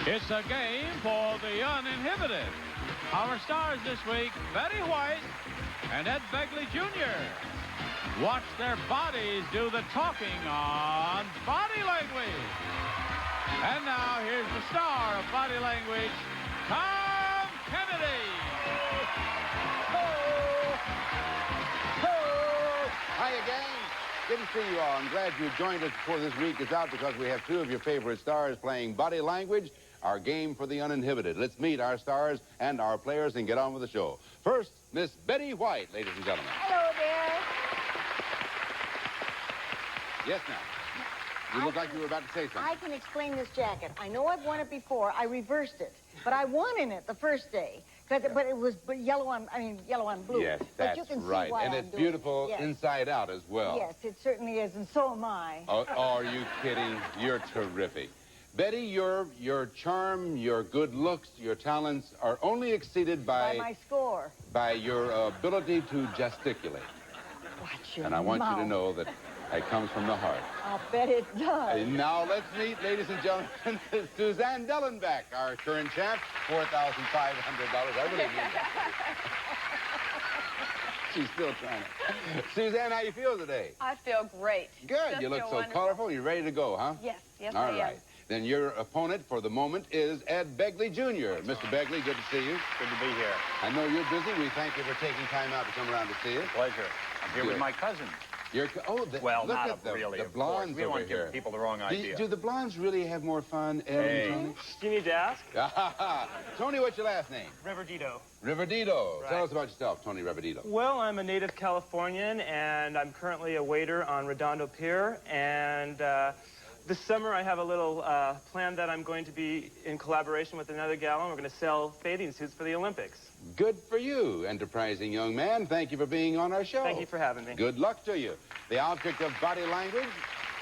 It's a game for the uninhibited. Our stars this week, Betty White and Ed Begley Jr. Watch their bodies do the talking on Body Language. And now here's the star of Body Language, Tom Kennedy. Hiya, gang. Good to see you all. I'm glad you joined us before this week is out because we have two of your favorite stars playing Body Language, our game for the uninhibited. Let's meet our stars and our players and get on with the show. First, Miss Betty White, ladies and gentlemen. Hello there. Yes, ma'am. You look like you were about to say something. I can explain this jacket. I know I've won it before. I reversed it, but I won in it the first day. But it was yellow on blue. Yes, but that's you can right. See why And I'm it's doing beautiful it. Yes. inside out as well. Yes, it certainly is, and so am I. Oh, are you kidding? You're terrific. Betty, your charm, your good looks, your talents are only exceeded By my score. by your ability to gesticulate. Watch your And I want mouth. you to know that it comes from the heart. I'll bet it does. And now let's meet, ladies and gentlemen, Suzanne Dellenbeck, our current champ, $4,500. I really mean that. She's still trying it. Suzanne, how you feel today? I feel great. Good. Just You look feel so wonderful. colorful. You're ready to go, huh? Yes, yes, All I am. right. Then your opponent for the moment is Ed Begley Jr. Mr. Begley, good to see you. Good to be here. I know you're busy. We thank you for taking time out to come around to see us. Pleasure. I'm here Good. with my cousin. Look Well, not at really, the of course. blondes We don't over want to here. give people the wrong idea. Do the blondes really have more fun, Ed Hey. and Do you need to ask? Tony? Tony, what's your last name? Riverdito. Riverdito. Right. Tell us about yourself, Tony Riverdito. Well, I'm a native Californian, and I'm currently a waiter on Redondo Pier. And this summer, I have a little plan that I'm going to be in collaboration with another gal, and we're going to sell bathing suits for the Olympics. Good for you, enterprising young man. Thank you for being on our show. Thank you for having me. Good luck to you. The object of Body Language,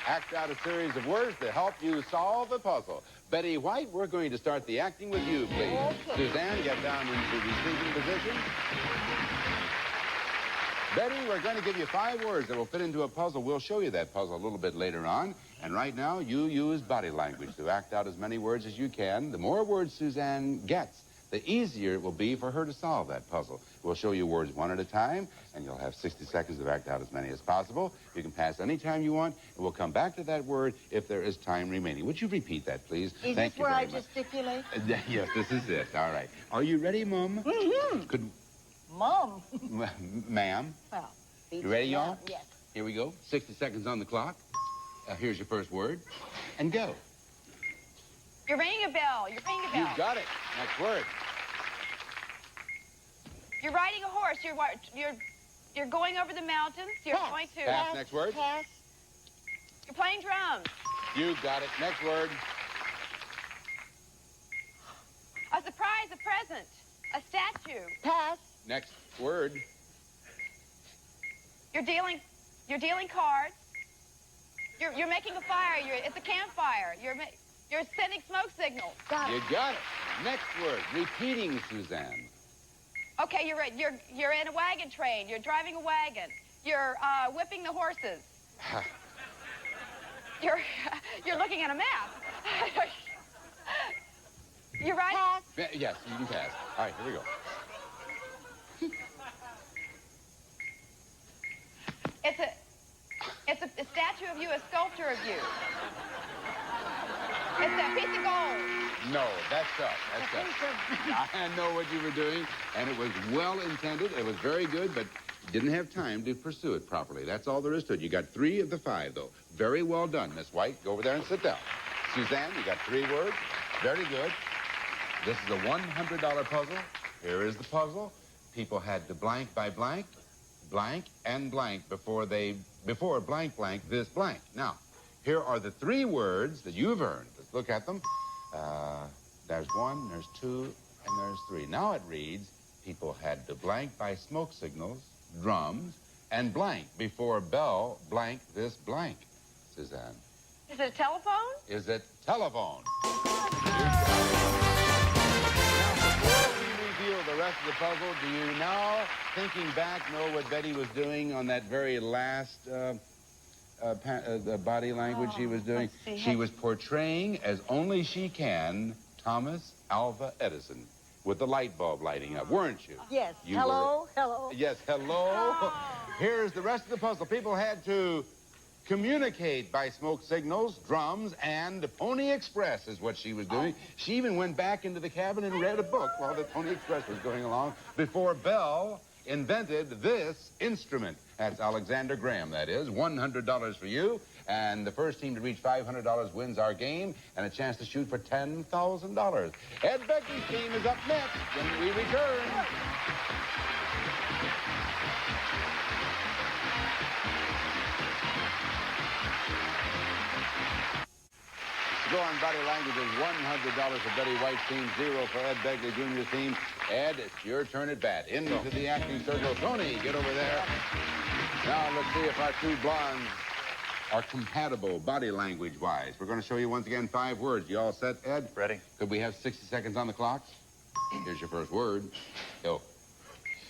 act out a series of words to help you solve a puzzle. Betty White, we're going to start the acting with you, please. Okay. Suzanne, get down into receiving position. Betty, we're going to give you 5 words that will fit into a puzzle. We'll show you that puzzle a little bit later on. And right now, you use body language to act out as many words as you can. The more words Suzanne gets, the easier it will be for her to solve that puzzle. We'll show you words one at a time, and you'll have 60 seconds to act out as many as possible. You can pass any time you want, and we'll come back to that word if there is time remaining. Would you repeat that, please? Is Thank this you where very I much. gesticulate? Yes, this is it. All right. Are you ready, Mom? Mm-hmm. Could, Mom. ma'am? Well, You ready, y'all? Yes. Here we go. 60 seconds on the clock. Here's your first word. And go. You're ringing a bell. You're ringing a bell. You got it. Next word. You're riding a horse. You're going over the mountains. You're Pass. going to. Pass. Next word. Pass. You're playing drums. You got it. Next word. A surprise, a present, a statue. Pass. Next word. You're dealing cards. You're making a fire. It's a campfire. You're sending smoke signals. Got You it. got it. Next word. Repeating, Suzanne. Okay, you're in a wagon train. You're driving a wagon. You're whipping the horses. You're looking at a map. You're riding. Pass. Yes, you can pass. All right, here we go. It's a statue of you, a sculpture of you. It's a piece of gold. No, that's tough. That's tough. I know what you were doing, and it was well intended. It was very good, but you didn't have time to pursue it properly. That's all there is to it. You got 3 of the 5, though. Very well done, Miss White. Go over there and sit down. Suzanne, you got 3 words. Very good. This is a $100 puzzle. Here is the puzzle. People had to blank by blank, blank and blank before blank blank this blank. Now, here are the 3 words that you've earned. Let's look at them. There's 1, there's 2, and there's 3. Now it reads, people had to blank by smoke signals, drums, and blank before bell blank this blank. Suzanne. Is it a telephone? Is it telephone? Now, before we reveal the rest of the puzzle, do you now, thinking back, know what Betty was doing on that very last the body language she was doing? let's see. She was portraying, as only she can, Thomas Alva Edison with the light bulb lighting up, weren't you? Yes. You Hello, hello. Yes, hello. Here's the rest of the puzzle. People had to communicate by smoke signals, drums, and Pony Express is what she was doing. She even went back into the cabin and read a book while the Pony Express was going along before Bell invented this instrument. That's Alexander Graham, that is. $100 for you. And the first team to reach $500 wins our game and a chance to shoot for $10,000. Ed Begley's team is up next when we return. To go on body language is $100 for Betty White's team, 0 for Ed Begley Jr.'s team. Ed, it's your turn at bat. Into the acting circle. Tony, get over there. Now let's see if our two blondes are compatible body language-wise. We're going to show you once again 5 words. You all set, Ed? Ready. Could we have 60 seconds on the clock? Here's your first word. Go.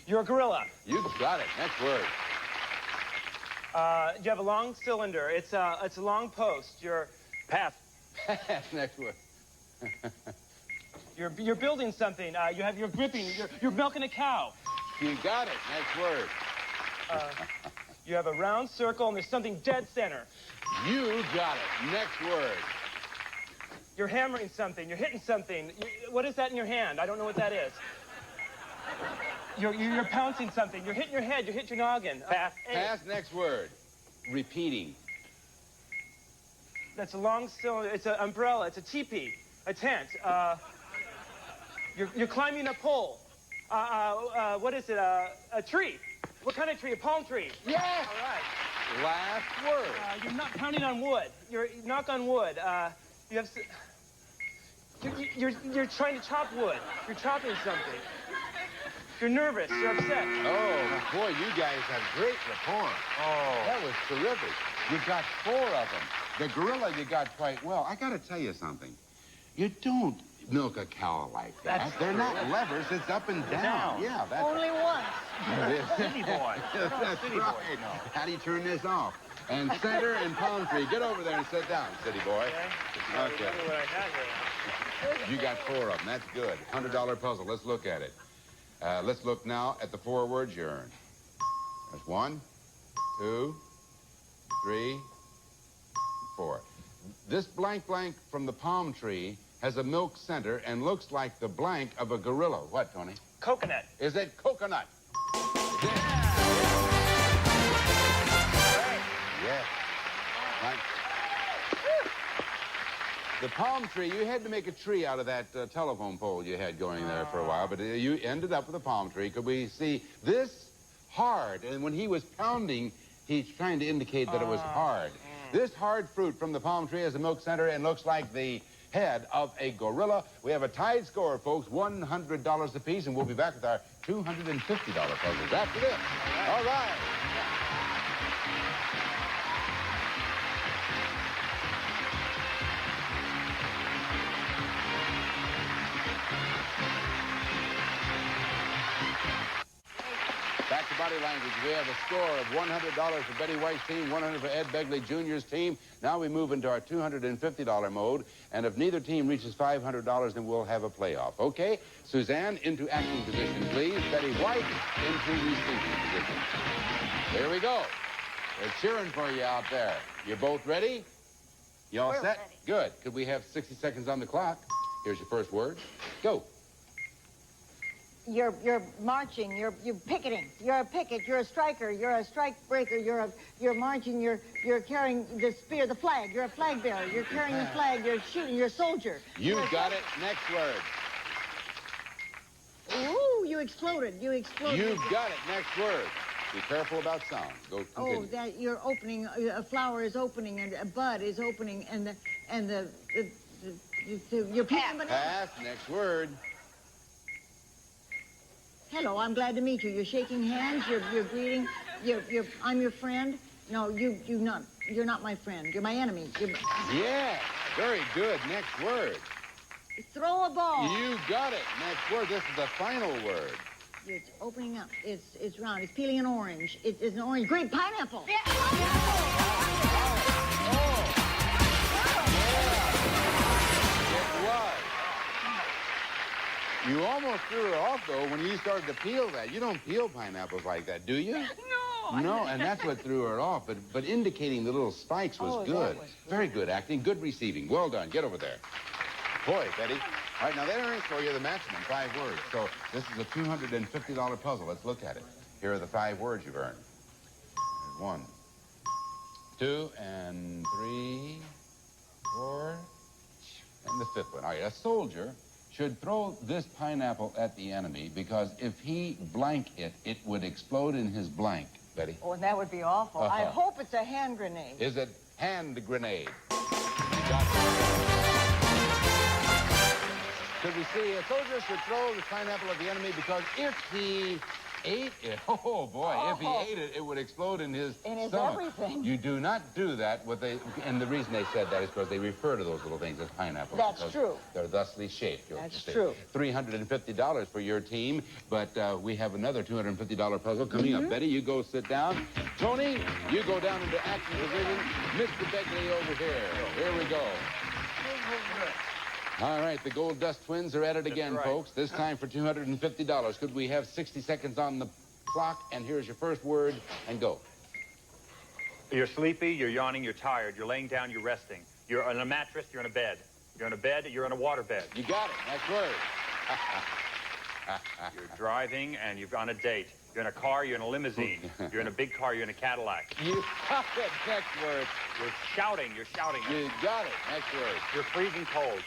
You're a gorilla. You got it. Next word. You have a long cylinder. It's a long post. You're Pass. Next word. you're building something. You're gripping. You're milking a cow. You got it. Next word. You have a round circle and there's something dead center. You got it. Next word. You're hammering something. You're hitting something. What is that in your hand? I don't know what that is. You're pouncing something. You're hitting your head. You hit your noggin. Pass. Pass. Next word. Repeating. That's a long cylinder. It's an umbrella. It's a teepee. A tent. You're climbing a pole. What is it? A tree. What kind of tree? A palm tree. Yes. All right. Last word. You're not pounding on wood. You knock on wood. You have. You're trying to chop wood. You're chopping something. You're nervous. You're upset. Oh, boy, you guys have great rapport. Oh. That was terrific. You got 4 of them. The gorilla you got quite well. I got to tell you something. You don't milk a cow like that. That's They're not true. levers. It's up and down. Down. Yeah, that's Only once. City boy. That's City boy. right. No. How do you turn this off? And center and palm tree. Get over there and sit down, city boy. Okay. What I got here. You got 4 of them. That's good. $100 puzzle. Let's look at it. Let's look now at the 4 words you earned. There's 1, 2, 3, 4. This blank blank from the palm tree has a milk center and looks like the blank of a gorilla. What, Tony? Coconut. Is it coconut? Yes. Right. The palm tree, you had to make a tree out of that telephone pole you had going there for a while, but you ended up with a palm tree. Could we see this hard? And when he was pounding, he's trying to indicate that it was hard. This hard fruit from the palm tree has a milk center and looks like the head of a gorilla. We have a tied score, folks, $100 apiece, and we'll be back with our $250 puzzles after this. All right. Back to body language. We have a score of $100 for Betty White's team, $100 for Ed Begley Jr.'s team. Now we move into our $250 mode, and if neither team reaches $500, then we'll have a playoff. Okay? Suzanne, into acting position, please. Betty White, into receiving position. There we go. They're cheering for you out there. You both ready? You all We're set? ready. Good. Could we have 60 seconds on the clock? Here's your first word. Go. You're marching. You're picketing. You're a picket. You're a striker. You're a strike breaker. You're marching. You're carrying the spear, the flag. You're a flag bearer. You're carrying the flag. You're shooting. You're a soldier. You got it. Next word. Ooh, you exploded. You exploded. You got it. Next word. Be careful about sound. Go continue. Oh, that you're opening. A flower is opening, and a bud is opening, and you're peeling banana. Pass. Next word. Hello, I'm glad to meet you. You're shaking hands. You're greeting. I'm your friend. No, you're not my friend. You're my enemy. Yeah. Very good. Next word. Throw a ball. You got it. Next word. This is the final word. It's opening up. It's round. It's peeling an orange. It's an orange. Great pineapple. It was. threw her off, though, when you started to peel that. You don't peel pineapples like that, do you? No. No, and that's what threw her off. But indicating the little spikes was good. Very good acting, good receiving. Well done. Get over there. Boy, Betty. All right, now that earns for you the maximum, 5 words. So this is a $250 puzzle. Let's look at it. Here are the 5 words you've earned. 1, 2, and 3, 4, and the 5th one. All right, a soldier should throw this pineapple at the enemy because if he blank it, it would explode in his blank. Betty? Oh, that would be awful. I hope it's a hand grenade. Is it hand grenade? Could we see a soldier should throw the pineapple at the enemy because if he ate it, oh boy, if he ate it, it would explode in his stomach. Everything. You do not do that with a, and the reason they said that is because they refer to those little things as pineapples. That's true. They're thusly shaped. That's true. $350 for your team, but we have another $250 puzzle coming up. Betty, you go sit down. Tony, you go down into action position. Mr. Begley over here. Here we go. All right, the Gold Dust Twins are at it again, folks. This time for $250. Could we have 60 seconds on the clock? And here's your first word, and go. You're sleepy, you're yawning, you're tired, you're laying down, you're resting. You're on a mattress, you're in a bed. You're in a bed, you're in a water bed. You got it. Next word. You're driving and you've on a date. You're in a car, you're in a limousine. You're in a big car, you're in a Cadillac. You got it. Next word. You're shouting. You got it. Next word. You're freezing cold.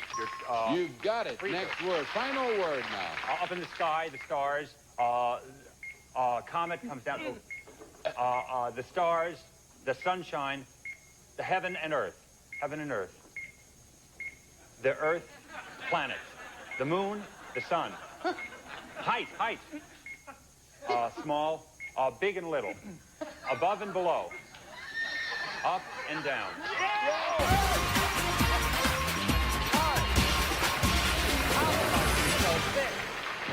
You got it. freezer. Next word. Final word now. Up in the sky, the stars, comet comes down. The stars, the sunshine, the heaven and earth. Heaven and earth. The earth, planet. The moon, the sun. Height. Small, big and little. Above and below. Up and down.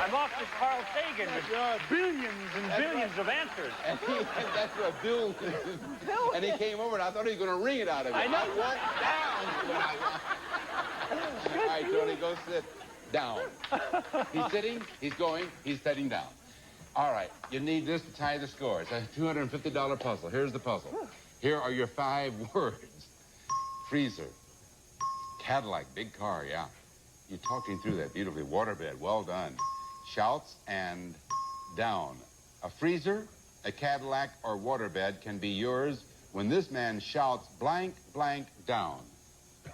I'm off to Carl Sagan with billions and billions of answers. And that's what Bill. And he came over, and I thought he was going to ring it out of me. I know. I want down. All right, Tony, go sit down. He's sitting, he's going, he's sitting down. All right, you need this to tie the score. It's a $250 puzzle. Here's the puzzle. Here are your 5 words. Freezer. Cadillac, big car, yeah. You're talking through that beautifully. Waterbed, well done. Shouts and down. A freezer, a Cadillac, or waterbed can be yours when this man shouts blank, blank, down.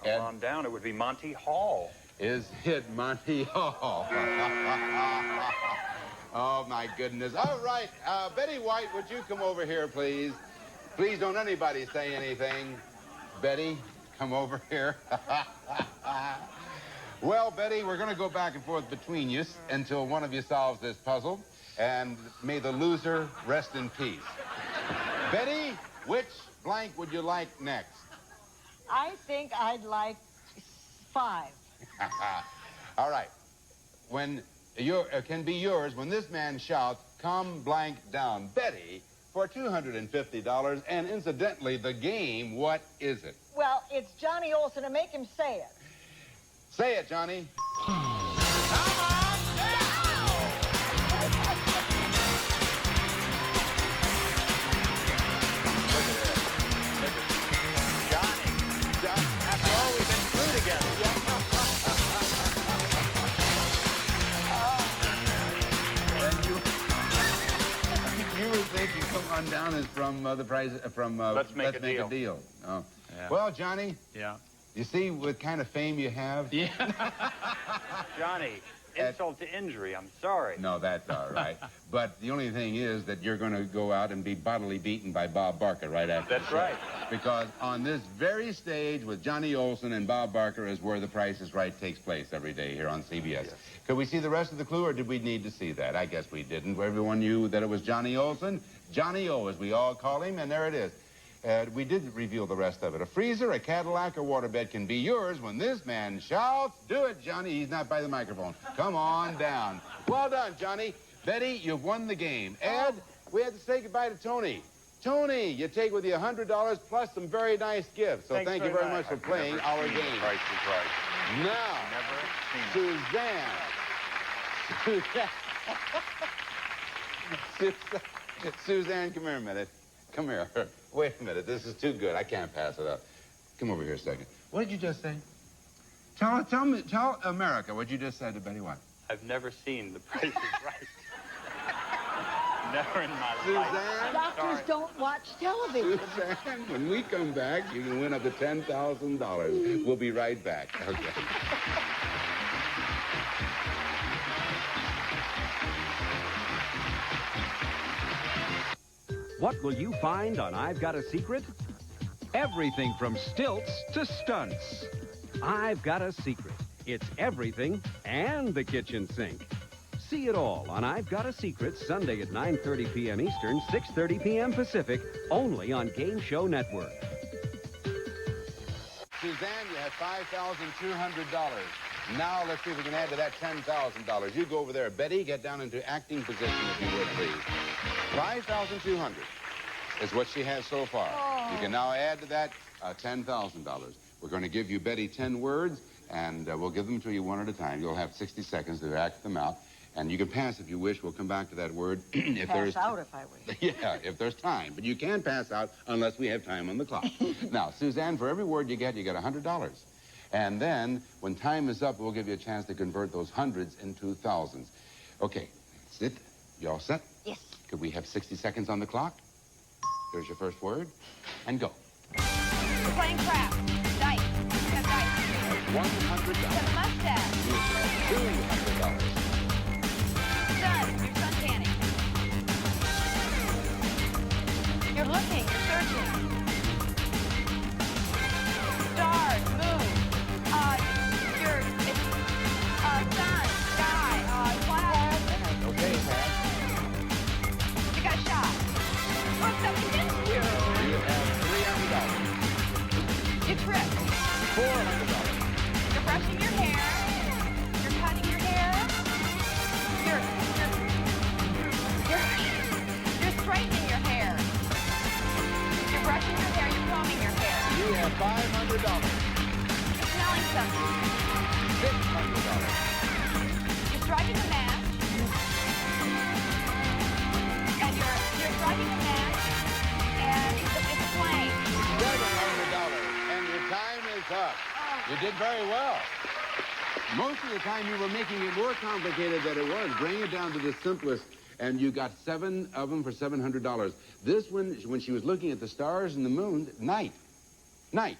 Come on down, it would be Monty Hall. Is it Monty Hall? Oh, my goodness. All right, Betty White, would you come over here, please? Please don't anybody say anything. Betty, come over here. Well, Betty, we're going to go back and forth between you until one of you solves this puzzle, and may the loser rest in peace. Betty, which blank would you like next? I think I'd like 5. All right. When can be yours when this man shouts, come blank down. Betty, for $250, and incidentally, the game, what is it? Well, it's Johnny Olson, and make him say it. Say it, Johnny. After all, we've been through together. You would think you come on down is from the prize from Let's Make a Deal. Oh. Yeah. Well, Johnny, Yeah. you see what kind of fame you have? Yeah. Johnny, insult to injury. I'm sorry. No, that's all right. But the only thing is that you're going to go out and be bodily beaten by Bob Barker right after. That's right. Because on this very stage with Johnny Olson and Bob Barker is where The Price is Right takes place every day here on CBS. Yes. Could we see the rest of the clue, or did we need to see that? I guess we didn't. Everyone knew that it was Johnny Olson. Johnny O, as we all call him, and there it is. We did reveal the rest of it. A freezer, a Cadillac, or waterbed can be yours when this man shouts, do it, Johnny. He's not by the microphone. Come on down. Well done, Johnny. Betty, you've won the game. Ed, we had to say goodbye to Tony. Tony, you take with you $100 plus some very nice gifts. So thank you very much for playing our game. Price is Right. Now, Never seen it. Suzanne. Suzanne, come here a minute. Come here. Wait a minute. This is too good. I can't pass it up. Come over here a second. What did you just say? Tell America what you just said to Betty White. I've never seen The Price is Right. Never in my Suzanne? life. Doctors don't watch television. Suzanne, when we come back, you can win up to $10,000. We'll be right back. Okay. What will you find on I've Got a Secret? Everything from stilts to stunts. I've Got a Secret. It's everything and the kitchen sink. See it all on I've Got a Secret, Sunday at 9:30 p.m. Eastern, 6:30 p.m. Pacific, only on Game Show Network. Suzanne, you have $5,200. Now let's see if we can add to that $10,000. You go over there. Betty, get down into acting position, if you would, please. $5,200 is what she has so far. Oh. You can now add to that $10,000. We're going to give you, Betty, 10 words, and we'll give them to you one at a time. You'll have 60 seconds to act them out. And you can pass if you wish. We'll come back to that word. If Pass out if I wish. Yeah, if there's time. But you can pass out unless we have time on the clock. Now, Suzanne, for every word you get $100. And then, when time is up, we'll give you a chance to convert those hundreds into thousands. Okay, that's it. You all set? Yes. Could we have 60 seconds on the clock? Here's your first word. And go. You're playing craps. Dice. You have dice. $100. You have a mustache. $200. Sun. You're sun tanning. You're looking. You're searching. Stars. Moon. Sun. Sky. Cloud. Okay, Pat. You got shot. Look, something hit you. You have $300. You tripped. $400. You're brushing your hair. You're cutting your hair. You're straightening your hair. You're brushing your hair. You're combing your hair. You have $500. You're smelling something. $600. You're striking a match. And you're striking a match. And it's a flame. $700. And your time is up. You did very well. Most of the time you were making it more complicated than it was. Bring it down to the simplest. And you got 7 of them for $700. This one, when she was looking at the stars and the moon, night,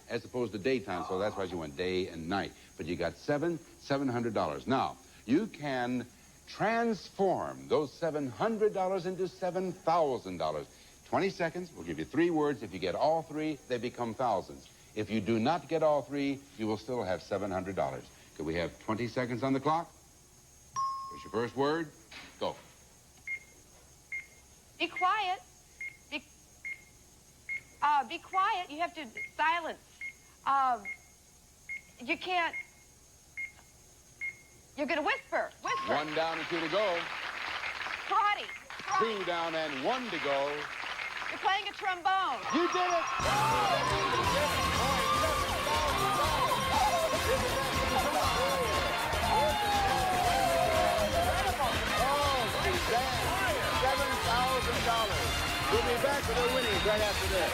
as opposed to daytime. So that's why she went day and night. But you got $700. Now, you can transform those $700 into $7,000. 20 seconds, we'll give you 3 words. If you get all 3, they become thousands. If you do not get all 3, you will still have $700. Could we have 20 seconds on the clock? Here's your first word. Go. Be quiet. Be quiet. You have to silence. You can't. You're going to whisper. Whisper. 1 down and 2 to go. Karate. 2 down and 1 to go. You're playing a trombone. You did it! $7,000. We'll be back with our winnings right after this.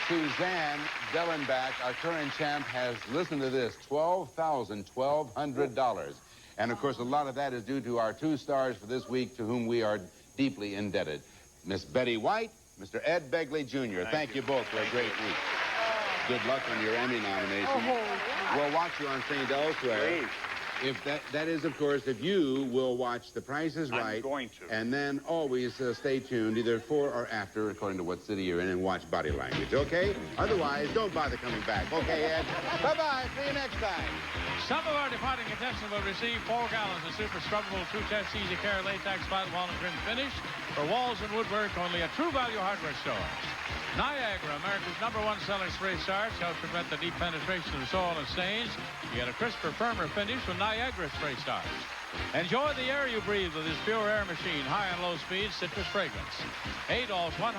Suzanne Dellenbach, our current champ, has, listen to this, $12,100. And, of course, a lot of that is due to our 2 stars for this week, to whom we are deeply indebted. Miss Betty White, Mr. Ed Begley, Jr. Thank you both for a great week. Good luck on your Emmy nomination. We'll watch you on St. Elsewhere. Please. If that is, of course, if you will watch The Price is Right. I'm going to. And then always stay tuned, either before or after, according to what city you're in, and watch Body Language, okay? Otherwise, don't bother coming back. Okay, Ed? Bye-bye. See you next time. Some of our departing contestants will receive 4 gallons of super scrubbable True Test Easy Care Latex Flat Walnut Trim Finish for walls and woodwork only at True Value Hardware stores. Niagara, America's #1 selling spray starch, helps prevent the deep penetration of soil and stains. You get a crisper, firmer finish with Niagara spray starch. Enjoy the air you breathe with this pure air machine, high and low speed citrus fragrance. Adol's 100%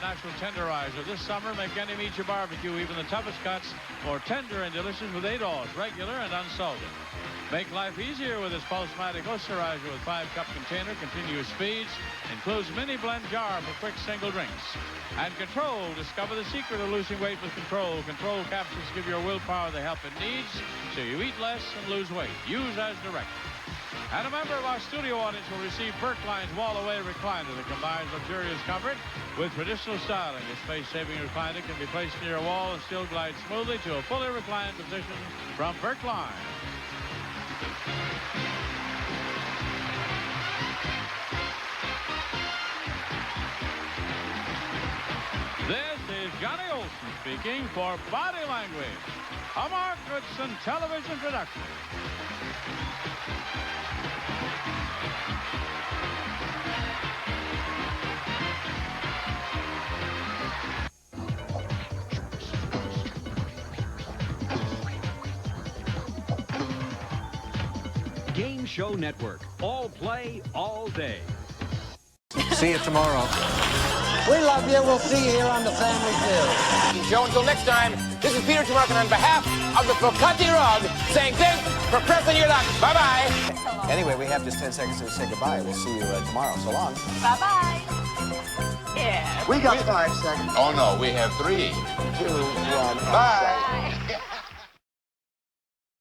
natural tenderizer this summer make any meat you barbecue, even the toughest cuts, more tender and delicious with Adol's, regular and unsalted. Make life easier with this Pulse-Matic Oysterizer with 5-cup container, continuous feeds, includes mini blend jar for quick single drinks. And Control, discover the secret of losing weight with Control. Control capsules give your willpower the help it needs, so you eat less and lose weight. Use as directed. And a member of our studio audience will receive Berkline's wall-away recliner that combines luxurious comfort with traditional styling. This space-saving recliner can be placed near a wall and still glide smoothly to a fully reclined position from Berkline. This is Johnny Olson speaking for Body Language, a Mark Goodson television production. Game Show Network. All play, all day. See you tomorrow. We love you. We'll see you here on the Family Feud. Show until next time, this is Peter Tomarkin on behalf of the Focati Rug saying thanks for pressing your luck. Bye-bye. Anyway, we have just 10 seconds to say goodbye. We'll see you tomorrow. So long. Bye-bye. Yeah. We got 5 seconds. Oh, no, we have 3. 2, 1. Bye.